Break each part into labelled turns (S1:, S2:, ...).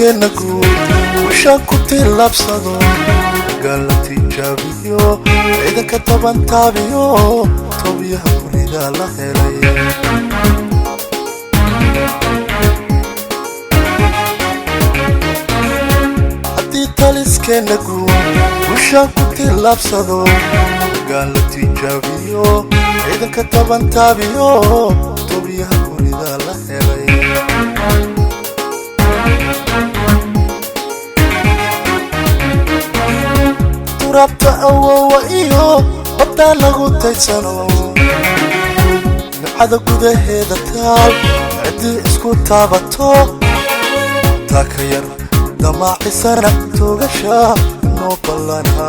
S1: taliskeena guud wishaan ku tillaabsado gaala tijaabiyo ciidanka toban taabiyo tobiyaha gurida la helay haddii taliskeena guud wishaan ku tillaabsado gaala tijaabiyo ciidanka toban taabiyo tobiyaha gurida la helay turabta awowa iyo wadaa lagu taysano nacada gudaheeda taal ciddii isku taabato taa ka yar damaacisana toogasha noo ballana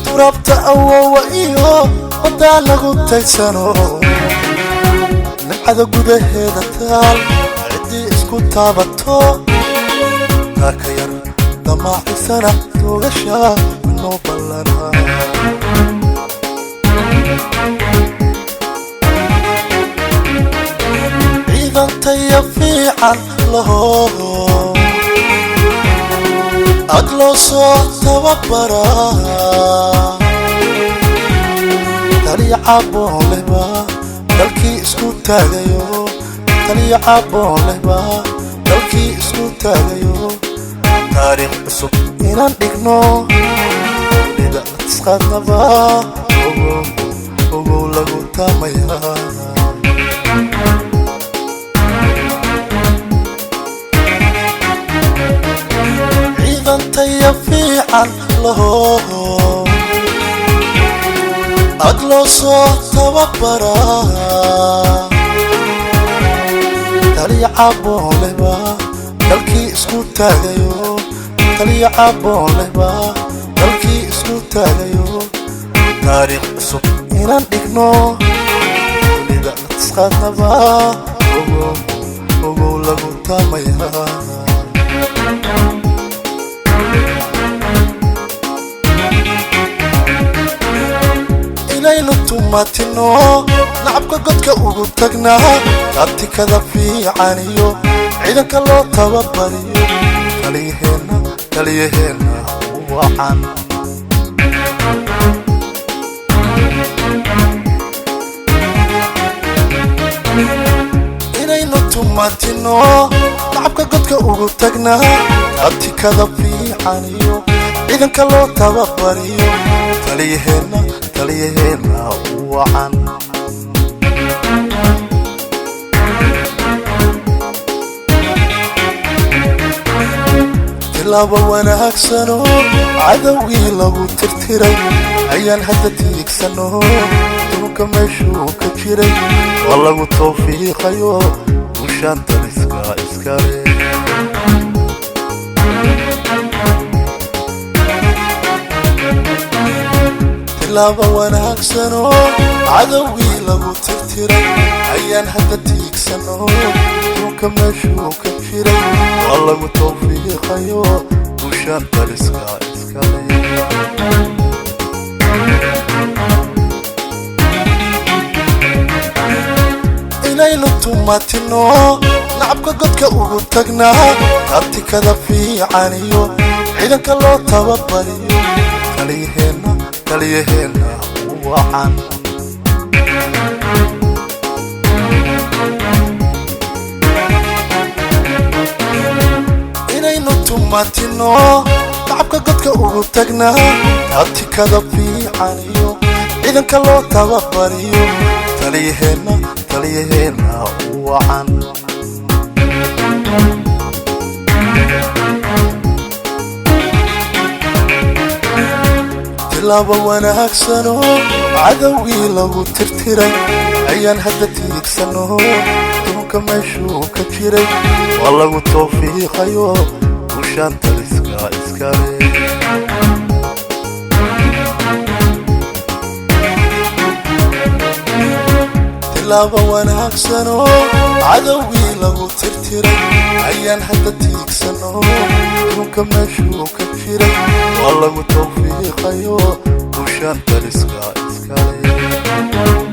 S1: turabta awowa iyo wadaa lagu taysano nacada gudaheeda taal isku taabato taa ka yar damaacisana toogasha noo ballana ciidantaya fiican laho ad loo soo tababaraa taliya caboon lehba dalkii isku taagayo taliya caboon lehba dalkii isku taagayo taariikh cusub inaan dhigno nida tisqaadnaba ogow lagu taamaya ciidantaya fiican laho ad loo soo tababaraa taliya caboon lehba dalkii isku taagayo taliya caboon lehba dalkii isku taagayo taariikh cusub inaan dhigno nida tisqaadnaba ogow lagu taamaya inaynu tumatino nacabka godka ugu tagnaa taabtikada fiicaniyo ciidanka loo tababariyo taliyaheena wacan inaynu tumatino nacabka godka ugu tagnaa taabtikada fiicaniyo ciidanka loo tababariyo taliyaheena wacan tilaabo wanaagsano cadowgii lagu tirtiray ayaan hadda tiigsano dunka meeshuu ka jiray waa lagu tawfiiqayo ushaan taliska iskale tilaabo wanaagsano cadowgii lagu tirtiray ayaan hadda tiigsano dunka meeshuu ka jiray waa lagu tawfiiqayo ushaan taliska iskale inaynu tumatino nacabka godka ugu tagnaa taabtikada fiicaniyo ciidanka loo tababariyo taliyaheena wacan inaynu tumatino nacabka godka ugu tagnaa taabtikada fiicaniyo ciidanka loo tababariyo taliyaheena wacan tilaabo wanaagsano cadowgii lagu tirtiray ayaan hadda tiigsano dunka meeshuu ka jiray waa lagu tawfiiqayo ushaan taliska iskale tilaabo wanaagsano cadowgii lagu tirtiray ayaan hadda tiigsano dunka meeshuu ka jiray waa lagu tawfiiqayo ushaan taliska iskale